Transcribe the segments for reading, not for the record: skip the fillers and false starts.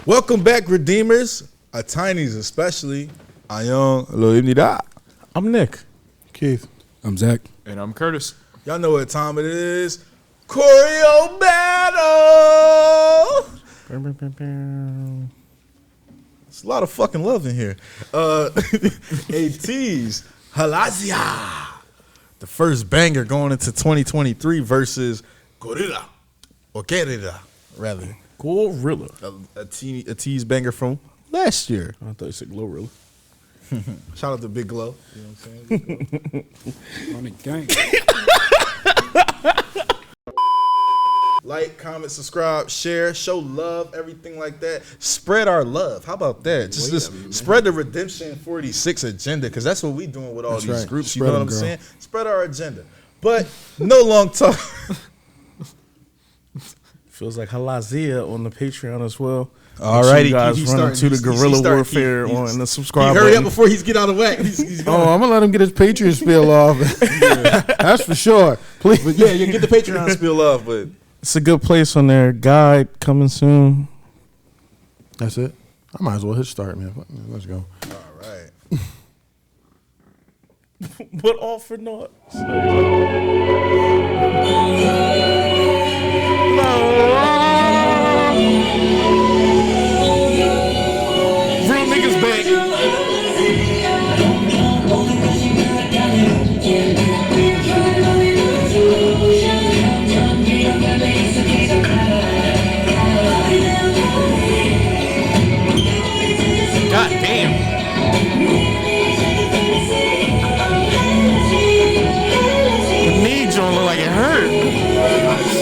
Welcome back, Redeemers. Our Tinies especially. I'm Nick. Keith. I'm Zach. And I'm Curtis. Y'all know what time it is. Choreo Battle! It's a lot of fucking love in here. ATEEZ, HALAZIA. The first banger going into 2023 versus Guerrilla. Or Guerrilla, rather. Gorilla. A tease banger from last year. I thought you said Glorilla. Shout out to Big Glow. You know what I'm saying? On the gang. Like, comment, subscribe, share, show love, everything like that. Spread our love. How about that? Just spread the Redemption 46 agenda, because that's what we doing with all these groups. Spread you know them, what I'm girl. saying? Spread our agenda. But no long talk. Feels like Halazia on the Patreon as well. All right, you guys run into the guerrilla warfare on the subscribe Hurry button. up before he's get out of whack. He's going. I'm gonna let him get his Patriot spiel off. That's for sure. Please, But yeah, you get the Patreon spiel off, but It's a good place on there. Guide coming soon. that's it. I might as well hit start, man. Let's go. all right. But all for naught. Real niggas back. God damn. The knee joint look like it hurt.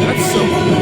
That's so cool.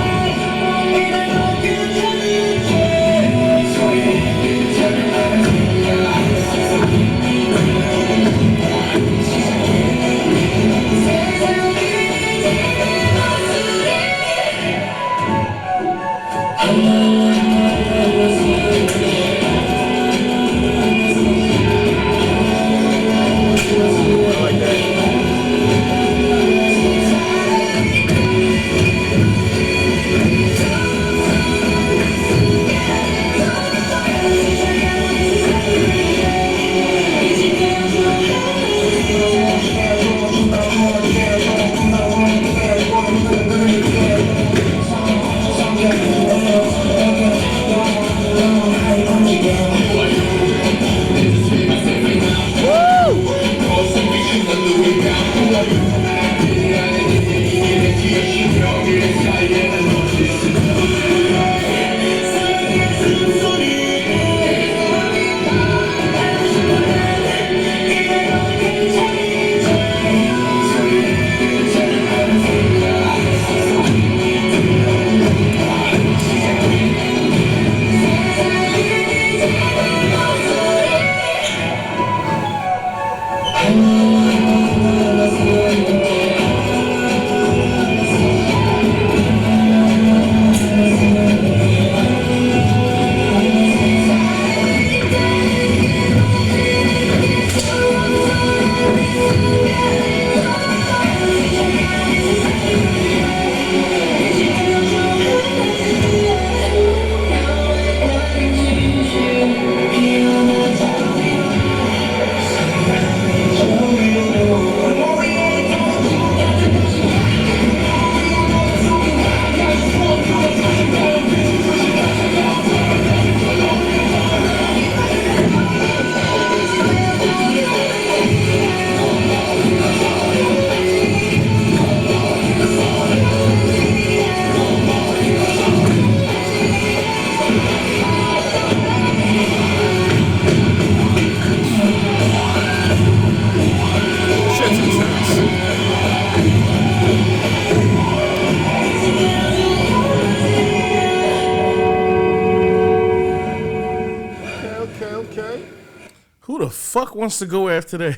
Who the fuck wants to go after that?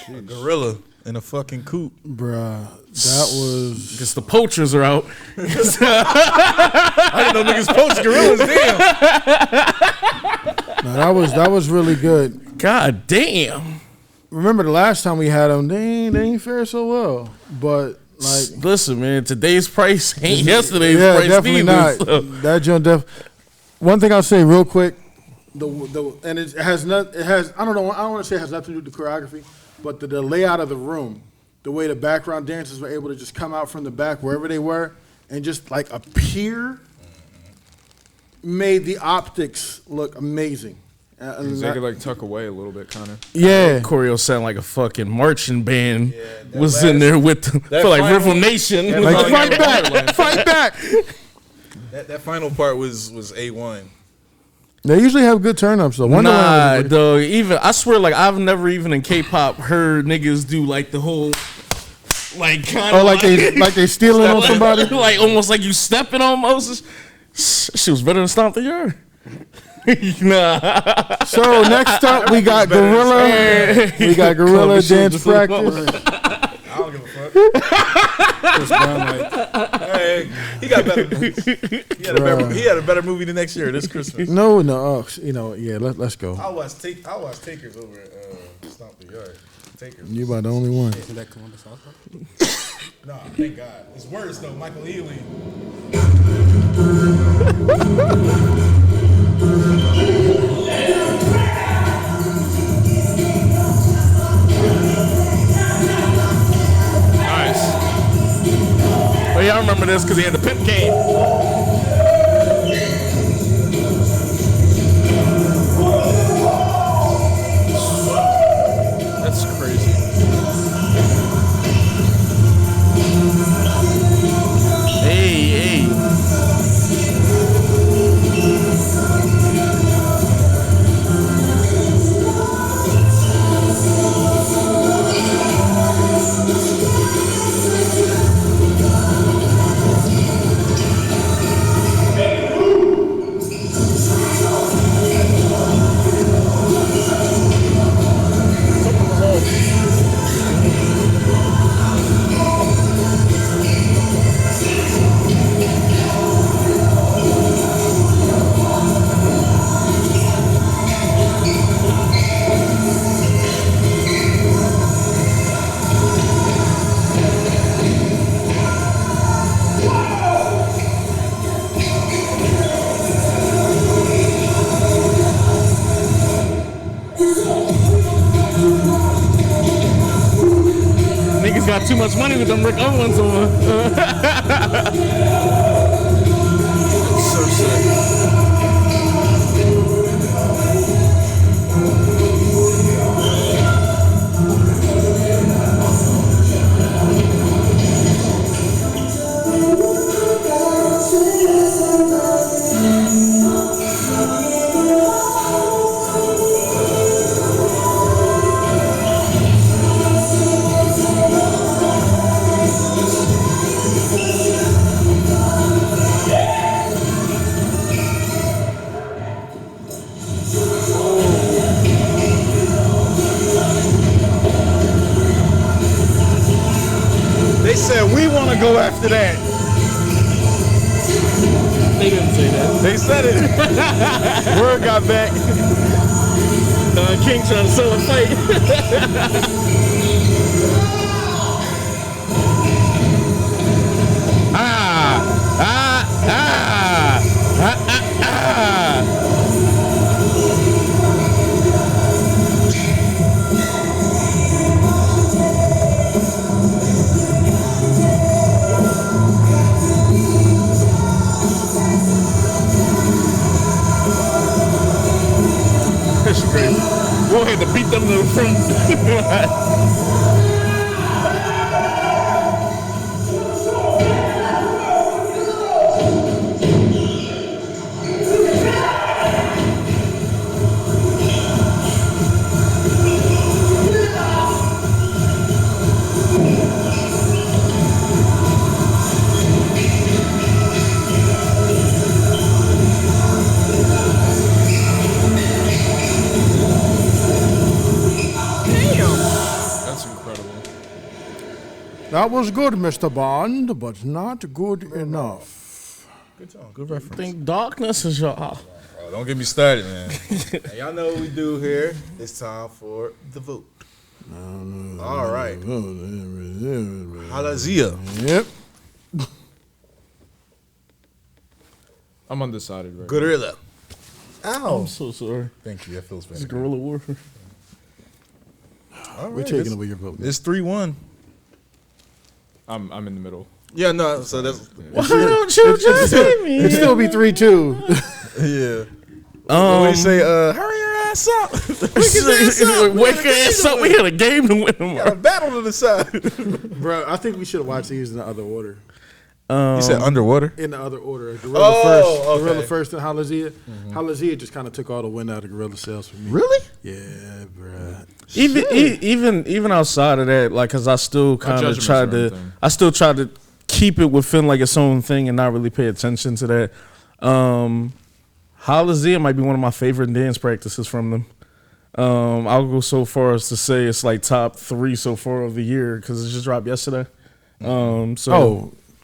A gorilla in a fucking coop. Bruh, that was... Because the poachers are out. I didn't know niggas poach gorillas. Damn. No, that was really good. God damn. Remember the last time we had them, they ain't fare so well. But Like, listen, man, today's price ain't yesterday's price. Definitely neither, not. so. That joint one thing I'll say real quick, and it has not. It has. I don't know. I don't want to say it has nothing to do with the choreography, but the layout of the room, the way the background dancers were able to just come out from the back wherever they were and just like appear, made the optics look amazing. They could like tuck away a little bit, kind of. Yeah, Choreo sound like a fucking marching band. Yeah, Was in there with for like Riffle Nation. like fight back, fight back. That final part was A1. They usually have good turn-ups though. Nah, though. Even I swear, like I've never even in K-pop heard niggas do like the whole, like kind of like they stealing on somebody, like almost like you stepping almost. She was better than Stomp the Yard. Nah. So next up we got Guerrilla. We got Guerrilla dance practice. I don't give a fuck. Hey, he got better movies. He had a better movie the next year, this Christmas. No. Yeah. Let's go. I'll watch Takers over at Stomp the Yard. Takers. You about the only one. Isn't that Columbus also? Nah, thank God. It's worse though. Michael Ealy. Nice. Oh yeah, I remember this because he had the pimp game. That's crazy. Hey. Niggas got too much money with them Rick Owens on. So sick. They said we want to go after that. They didn't say that. They said it. Word got back. King trying to sell a fight. That's crazy. We'll have to beat them to the front. That was good, Mr. Bond, but not good enough. Good song. Good reference. I think darkness is your. Oh, don't get me started, man. Hey, y'all know what we do here. It's time for the vote. All right. Halazia. Yep. I'm undecided right Guerrilla. I'm so sorry. Thank you. That feels better. It's guerrilla warfare. All We're right, taking away your vote. It's 3-1. I'm in the middle. Yeah, no. So that's Why don't you just hit me? It'd still be 3-2. yeah. What do you say? Hurry your ass up. Wake your ass up. We had a game to win Got a tomorrow. battle to decide. Bro, I think we should have watched these in the other order. You said underwater? In the other order. Gorilla first. okay. Gorilla first and Halazia. Halazia just kind of took all the wind out of Gorilla sales for me. Really? Yeah, bro. Even outside of that, like, cause I still kind of tried to, I still tried to keep it within like its own thing and not really pay attention to that. Halazia might be one of my favorite dance practices from them. I'll go so far as to say it's like top 3 so far of the year because it just dropped yesterday.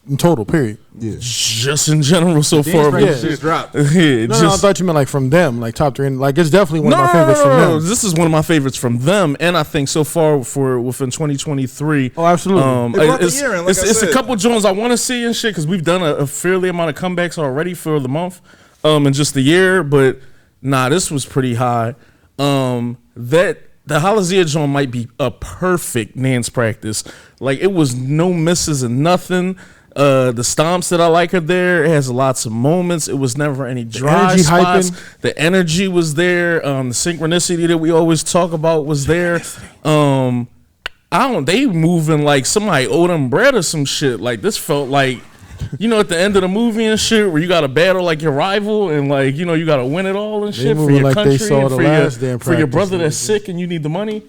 In total, period. Yeah. Just in general so far. Yeah. Just dropped. Yeah, No, I thought you meant like from them, like top 3. Like it's definitely one of my favorites from them. This is one of my favorites from them, and I think so far for within 2023. Oh, absolutely. It brought the year in, like I it's a said. couple Jones I want to see and shit because we've done a fairly amount of comebacks already for the month, in just the year. But nah, this was pretty high. That the Halazia joint might be a perfect dance practice. Like it was no misses and nothing. The stomps that I like are there. It has lots of moments. It was never any dry energy spots. hyping. The energy was there. The synchronicity that we always talk about was there. They moving like somebody owed them bread or some shit. Like this felt like, at the end of the movie and shit where you got to battle like your rival and like, you got to win it all and shit for your like country they saw and the for last your, damn for your practice, brother that's sick and you need the money.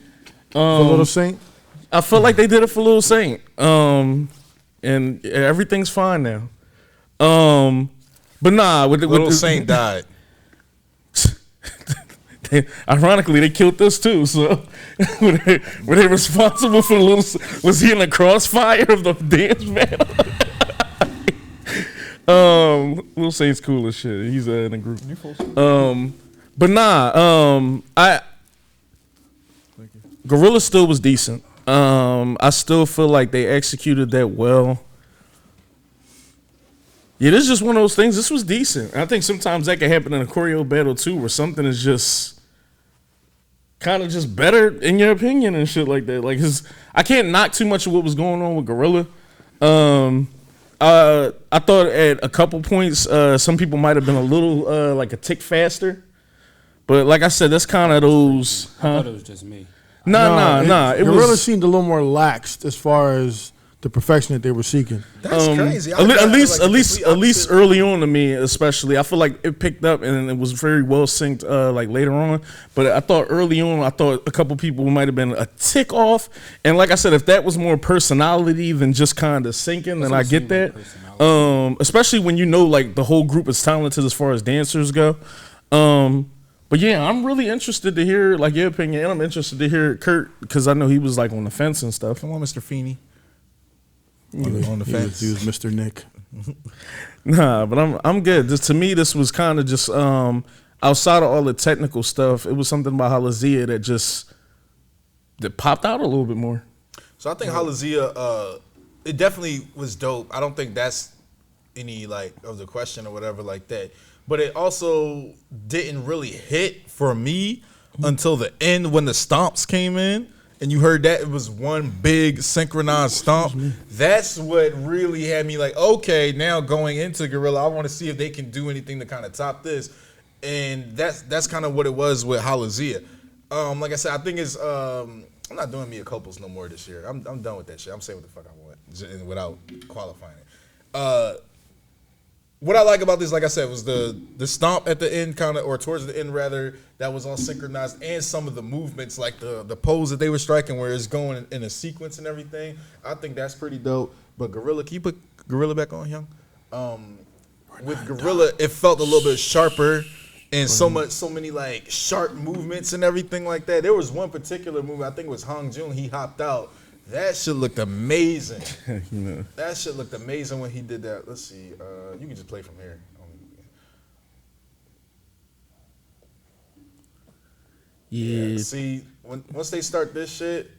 For Little Saint. I felt like they did it for Little Saint. And everything's fine now. But nah, Little Saint died. Ironically, they killed this too. So were they responsible for was he in the crossfire of the dance battle? Little Saint's cool as shit. He's in a group. But nah, Guerrilla still was decent. I still feel like they executed that well. Yeah, this is just one of those things. This was decent. I think sometimes that can happen in a choreo battle too, where something is just kind of just better in your opinion and shit like that. Like, I can't knock too much of what was going on with Guerrilla. I thought at a couple points, some people might have been a little like a tick faster, but like I said, that's kind of those. I thought it was just me. Nah. It Gorilla was seemed a little more laxed as far as the perfection that they were seeking. That's crazy. At least early on to me, especially, I feel like it picked up and it was very well synced like later on. But I thought early on, a couple people might have been a tick off. And like I said, if that was more personality than just kind of syncing, then I get that. Especially when like the whole group is talented as far as dancers go. But yeah, I'm really interested to hear like your opinion, and I'm interested to hear Kurt because I know he was like on the fence and stuff. Come on, Mr. Feeney. On the fence. He was Mr. Nick. Nah, but I'm good. To me, this was kind of just outside of all the technical stuff. It was something about Halazia that popped out a little bit more. So I think Halazia, it definitely was dope. I don't think that's any like of the question or whatever like that. But it also didn't really hit for me until the end when the stomps came in. And you heard that it was one big synchronized stomp. That's what really had me like, okay, now going into Guerrilla, I want to see if they can do anything to kind of top this. And that's kind of what it was with Halazia. Like I said, I think it's I'm not doing Mia Culpos no more this year. I'm done with that shit. I'm saying what the fuck I want without qualifying it. What I like about this, like I said, was the stomp at the end, kind of, or towards the end rather, that was all synchronized, and some of the movements, like the pose that they were striking, where it's going in a sequence and everything. I think that's pretty dope. But Guerrilla, can you put Guerrilla back on, Young? With Guerrilla, it felt a little bit sharper, and so many like sharp movements and everything like that. There was one particular movement, I think it was Hong Jun. He hopped out. That shit looked amazing. That shit looked amazing when he did that. Let's see. You can just play from here. Yeah. See, once they start this shit,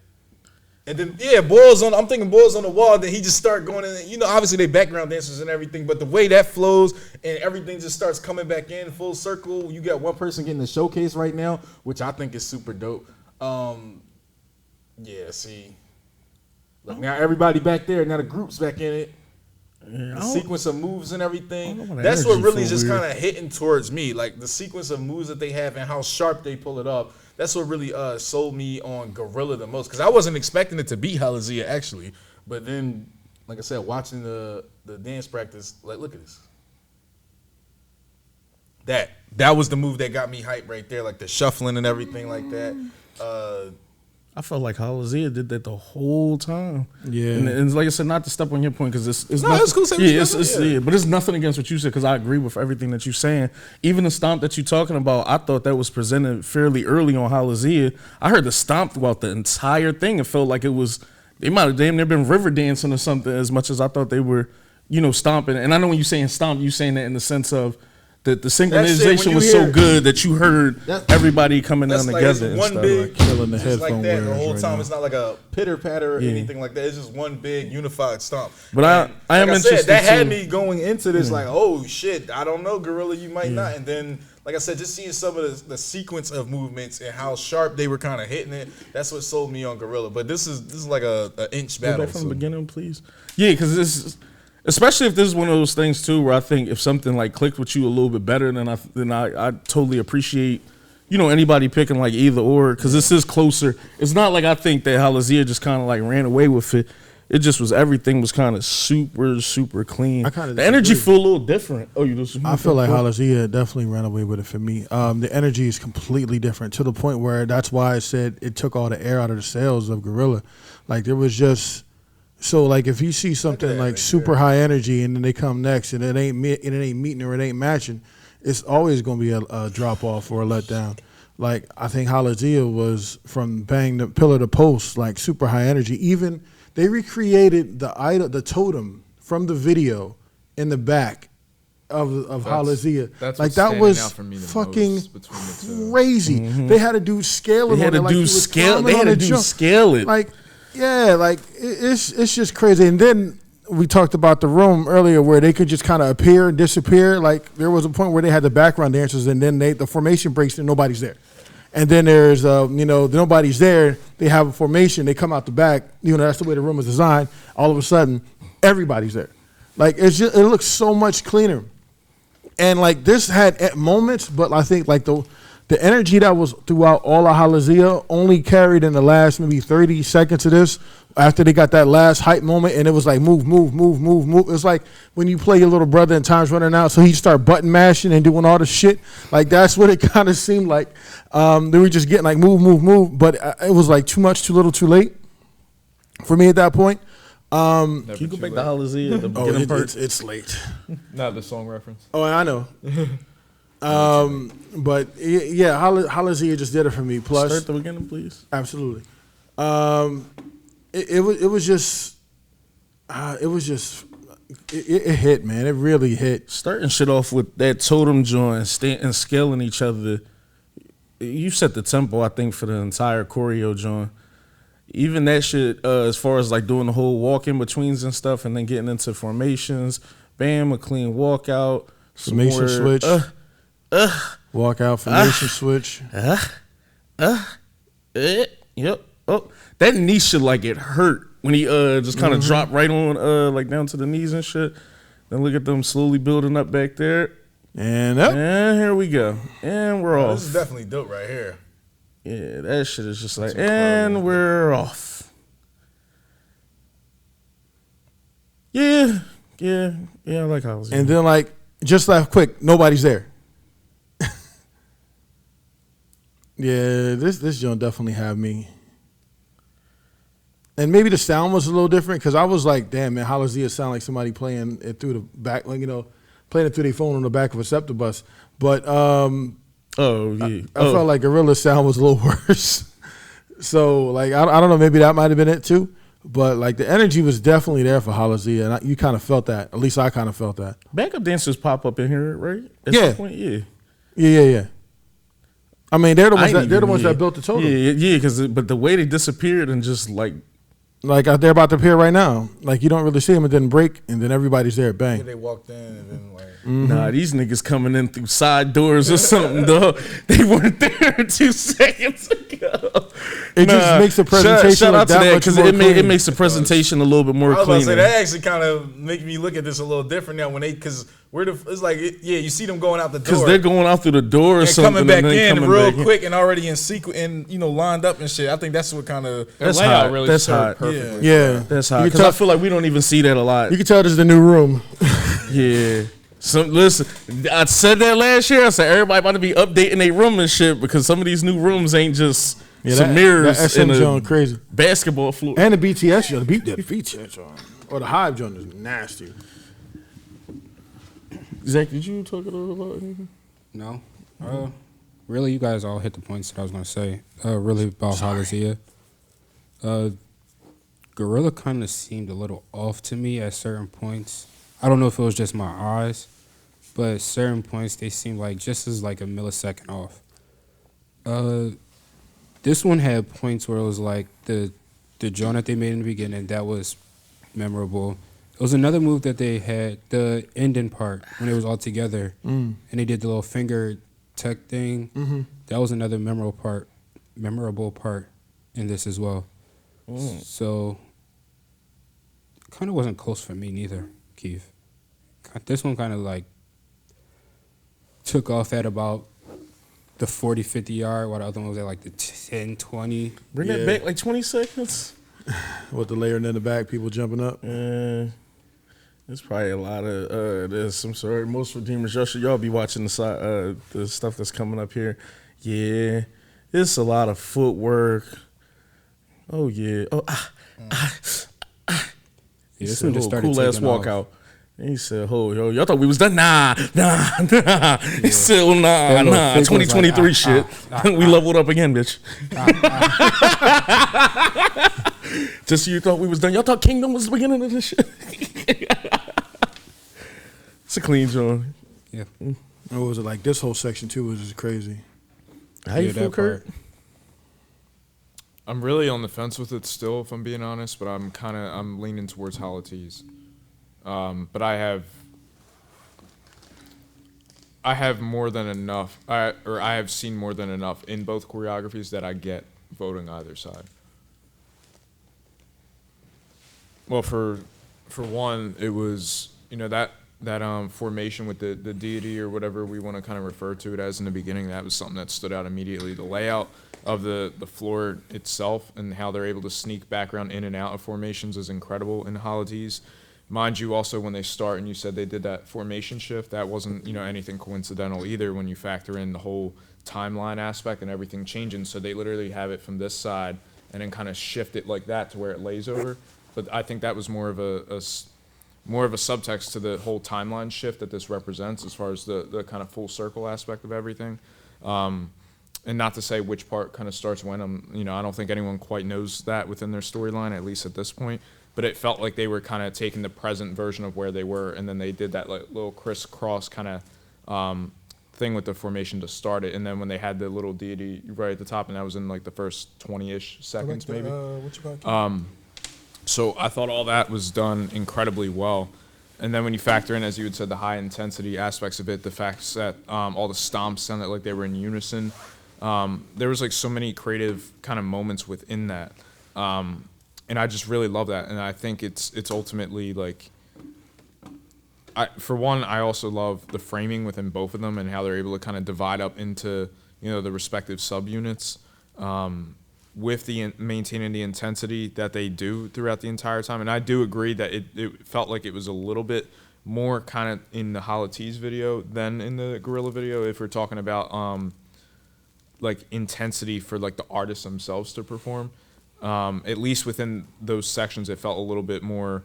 And then Boils on. I'm thinking Boils on the wall. Then he just start going in. You know, obviously they background dancers and everything, but the way that flows and everything just starts coming back in full circle. You got one person getting the showcase right now, which I think is super dope. Yeah, see, look now everybody back there. Now the group's back in it. The sequence of moves and everything. That's what really is just kind of hitting towards me. Like the sequence of moves that they have and how sharp they pull it up. That's what really sold me on Guerrilla the most. Because I wasn't expecting it to be HALAZIA actually. But then, like I said, watching the dance practice, like look at this. That was the move that got me hyped right there. Like the shuffling and everything like that. I felt like HALAZIA did that the whole time. Yeah, and like I said, not to step on your point because it's no, nothing, it's cool. But it's nothing against what you said because I agree with everything that you're saying. Even the stomp that you're talking about, I thought that was presented fairly early on HALAZIA. I heard the stomp throughout the entire thing. It felt like it was they might have damn near been river dancing or something as much as I thought they were, stomping. And I know when you're saying stomp, you're saying that in the sense of the synchronization was so good that you heard everybody coming down together and one stuff. Big, like killing the just like headphone that the wearers whole right time. now. It's not like a pitter patter or anything like that. It's just one big unified stomp. But I am interested. That had too. me going into this like, oh shit, I don't know, Guerrilla, you might not. And then, like I said, just seeing some of the sequence of movements and how sharp they were kind of hitting it. That's what sold me on Guerrilla. But this is like a inch battle. Go back from the beginning, please. Yeah, because this is. Especially if this is one of those things too, where I think if something like clicked with you a little bit better, then I totally appreciate, anybody picking like either or, because this is closer. It's not like I think that HALAZIA just kind of like ran away with it. It just was everything was kind of super clean. The energy feel a little different. Oh, I feel like HALAZIA definitely ran away with it for me. The energy is completely different to the point where that's why I said it took all the air out of the sails of Guerrilla. Like there was just. So like if you see something like super high energy and then they come next and it ain't meeting or it ain't matching, it's always gonna be a drop off or a letdown. Like I think HALAZIA was from bang the pillar to post, like super high energy. Even they recreated the totem from the video in the back of HALAZIA. Like that was fucking crazy. They had to do scale it. They had to do scale it. Like. Yeah, like it's just crazy. And then we talked about the room earlier where they could just kind of appear and disappear. Like there was a point where they had the background dancers and then the formation breaks and nobody's there. And then there's nobody's there. They have a formation. They come out the back. That's the way the room is designed. All of a sudden, everybody's there. Like it looks so much cleaner. And like this had moments, but I think like the energy that was throughout all of HALAZIA only carried in the last maybe 30 seconds of this after they got that last hype moment and it was like move. It's like when you play your little brother and time's running out so he start button mashing and doing all the shit. Like that's what it kind of seemed like. They were just getting like move. But it was like too much, too little, too late for me at that point. Can you go back to HALAZIA? The beginning part? It's late. Not the song reference. Oh, I know. But yeah, HALAZIA just did it for me. Plus, start the beginning, please. Absolutely. It hit, man. It really hit. Starting shit off with that totem joint and scaling each other. You set the tempo, I think, for the entire choreo joint. Even that shit, as far as like doing the whole walk in betweens and stuff, and then getting into formations. Bam, a clean walkout. Formation switch. Walkout, formation switch. Yep. Oh, that knee should like it hurt when he just kind of dropped right on like down to the knees and shit. Then look at them slowly building up back there. And up. And here we go. And we're off. This is definitely dope right here. Yeah, that shit is just like, and we're off. Yeah, I like how it was. And then like just like quick, nobody's there. Yeah, this joint definitely had me. And maybe the sound was a little different because I was like, damn, man, HALAZIA sound like somebody playing it through the back, like, playing it through their phone on the back of a SEPTA bus. But I felt like Guerilla's sound was a little worse. So, like, I don't know, maybe that might have been it too. But, like, the energy was definitely there for HALAZIA, and you kind of felt that. At least I kind of felt that. Backup dancers pop up in here, right? At yeah. some point? Yeah. I mean, they're the ones that built the totem. Yeah, because but the way they disappeared and just like Like they're about to appear right now. Like you don't really see them, and then break, and then everybody's there. Bang. They walked in and then like. Nah, these niggas coming in through side doors or something, dog. They weren't there 2 seconds ago. It just makes the presentation shout out to that because it makes the presentation a little bit more I was about to cleaner. say that actually kind of make me look at this a little different now because it's like you see them going out the door Because they're going out through the door or and something, coming back and then in coming real back quick and already in sequence and lined up and shit. I think that's what kind of The layout really That's served hot. perfectly. Yeah, That's hot. You Because can I feel like we don't even see that a lot. You can tell this is the new room. Yeah. Listen, I said that last year. I said everybody about to be updating their room and shit because some of these new rooms ain't just some mirrors that and SM a joint crazy. basketball floor. And the BTS joint, the BTS joint, or the Hive joint is nasty. Zach, did you talk a little about anything? No. Really, you guys all hit the points that I was going to say. Really about HALAZIA. Guerrilla kind of seemed a little off to me at certain points. I don't know if it was just my eyes, but at certain points they seemed like just as like a millisecond off. This one had points where it was like the joint that they made in the beginning, that was memorable. It was another move that they had, the ending part, when it was all together, and they did the little finger tech thing. Mm-hmm. That was another memorable part in this as well. So, kind of wasn't close for me neither, Keith. This one kind of like took off at about the 40, 50 yard, while the other one was at like the 10, 20. Bring that back like 20 seconds. With the layer in the back, people jumping up. There's probably a lot of there's some sort of most redeemers. Y'all be watching the stuff that's coming up here. Yeah, it's a lot of footwork. Oh yeah. Yeah, this one just started cool ass taking off. walkout. And he said, "Oh, yo, y'all thought we was done? Nah." He said, "Oh, That little nah. fake was 2023 like, shit. We leveled up again, bitch." Just so you thought we was done. Y'all thought Kingdom was the beginning of this shit. It's a clean joint. Yeah. What was it like? This whole section too was just crazy. How you feel, that Kurt? part. I'm really on the fence with it still, if I'm being honest, but I'm leaning towards HALAZIA. But I have more than enough, I have seen more than enough in both choreographies that I get voting either side. Well, for one, it was that formation with the deity or whatever we want to kind of refer to it as in the beginning. That was something that stood out immediately. The layout of the floor itself and how they're able to sneak background in and out of formations is incredible in HALAZIA. Mind you, also when they start and you said they did that formation shift, that wasn't anything coincidental either when you factor in the whole timeline aspect and everything changing. So they literally have it from this side and then kind of shift it like that to where it lays over. But I think that was more of a subtext to the whole timeline shift that this represents as far as the kind of full circle aspect of everything. And not to say which part kind of starts when. I don't think anyone quite knows that within their storyline, at least at this point. But it felt like they were kind of taking the present version of where they were, and then they did that like little crisscross kind of thing with the formation to start it. And then when they had the little deity right at the top, and that was in like the first 20-ish seconds maybe. So I thought all that was done incredibly well. And then when you factor in, as you had said, the high intensity aspects of it, the fact that all the stomps sounded like they were in unison. There was like so many creative kind of moments within that. And I just really love that. And I think it's ultimately like, for one, I also love the framing within both of them and how they're able to kind of divide up into, the respective subunits. With the maintaining the intensity that they do throughout the entire time. And I do agree that it felt like it was a little bit more kind of in the HALAZIA video than in the Guerrilla video, if we're talking about like intensity for like the artists themselves to perform. At least within those sections, it felt a little bit more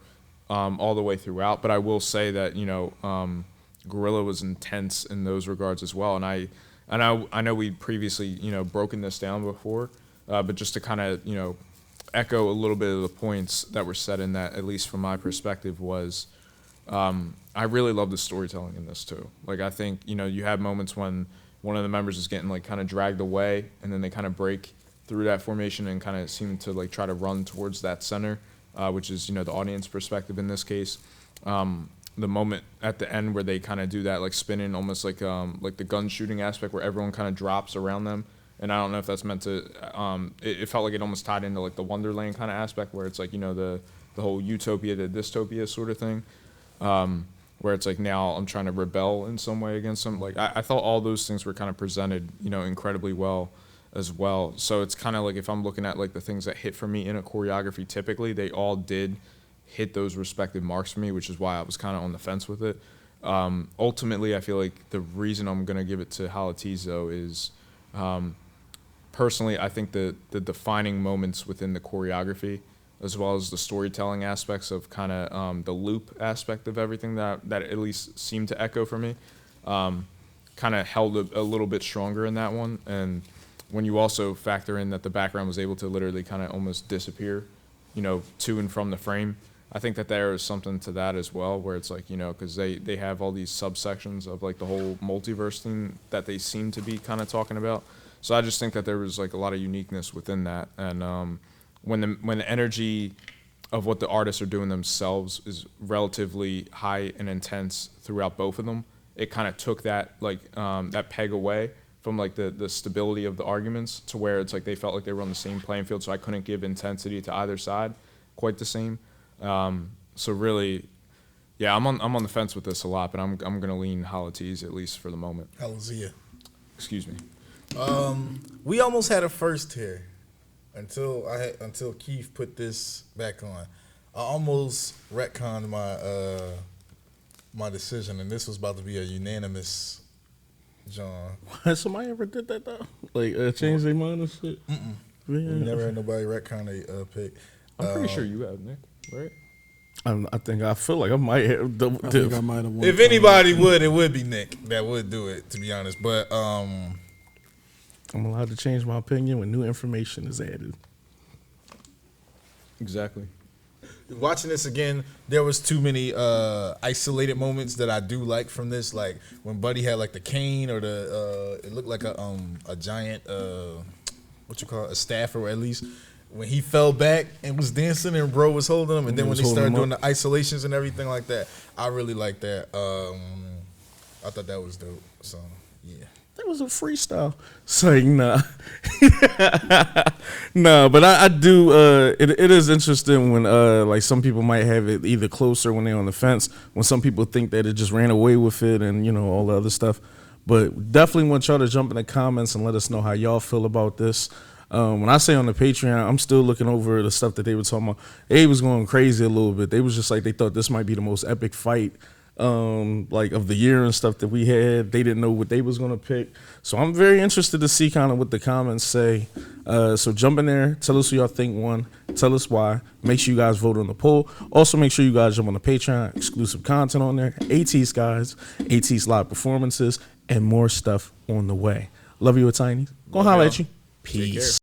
all the way throughout. But I will say that Guerrilla was intense in those regards as well. And I know we previously broken this down before. But just to kind of, echo a little bit of the points that were said in that, at least from my perspective, was I really love the storytelling in this too. Like, I think, you have moments when one of the members is getting like kind of dragged away and then they kind of break through that formation and kind of seem to like try to run towards that center, which is, you know, the audience perspective in this case. The moment at the end where they kind of do that like spinning, almost like the gun shooting aspect where everyone kind of drops around them. And I don't know if that's meant to, it felt like it almost tied into like the Wonderland kind of aspect where it's like, you know, the whole utopia to dystopia sort of thing, where it's like now I'm trying to rebel in some way against them. Like I thought all those things were kind of presented, you know, incredibly well as well. So it's kind of like if I'm looking at like the things that hit for me in a choreography, typically they all did hit those respective marks for me, which is why I was kind of on the fence with it. Ultimately, I feel like the reason I'm going to give it to HALAZIA though is, personally, I think the defining moments within the choreography, as well as the storytelling aspects of kind of the loop aspect of everything that at least seemed to echo for me, kind of held a little bit stronger in that one. And when you also factor in that the background was able to literally kind of almost disappear, you know, to and from the frame, I think that there is something to that as well, where it's like, you know, because they have all these subsections of like the whole multiverse thing that they seem to be kind of talking about. So I just think that there was like a lot of uniqueness within that. And when the energy of what the artists are doing themselves is relatively high and intense throughout both of them, it kind of took that like that peg away from like the stability of the arguments to where it's like they felt like they were on the same playing field. So I couldn't give intensity to either side quite the same. So really, yeah, I'm on the fence with this a lot, but I'm gonna lean HALAZIA at least for the moment. HALAZIA. Excuse me. We almost had a first here until Keith put this back on. I almost retconned my decision, and this was about to be a unanimous John. Has somebody ever did that though? Like change their mind and shit? We never had nobody retcon a pick. I'm pretty sure you have, Nick, right? I feel like I might have. I think I might have won. If anybody would, it would be Nick that would do it, to be honest. But I'm allowed to change my opinion when new information is added. Exactly. watching this again, there was too many isolated moments that I do like from this. Like when Buddy had like the cane or the it looked like a giant what you call it, a staff, or at least when he fell back and was dancing and bro was holding him, and then when they started doing the isolations and everything like that, I really like that. I thought that was dope. So yeah. That was a freestyle. Saying nah. Nah, but I do it is interesting when like some people might have it either closer when they're on the fence, when some people think that it just ran away with it and, you know, all the other stuff. But definitely want y'all to jump in the comments and let us know how y'all feel about this. When I say on the Patreon, I'm still looking over the stuff that they were talking about. They was going crazy a little bit. They was just like, they thought this might be the most epic fight like of the year and stuff that we had. They didn't know what they was gonna pick, so I'm very interested to see kind of what the comments say. So jump in there, tell us who y'all think won, tell us why. Make sure you guys vote on the poll. Also make sure you guys jump on the Patreon, exclusive content on there, ATEEZ guys, ATEEZ live performances, and more stuff on the way. Love you, Tiny. Gonna holler at you. Peace.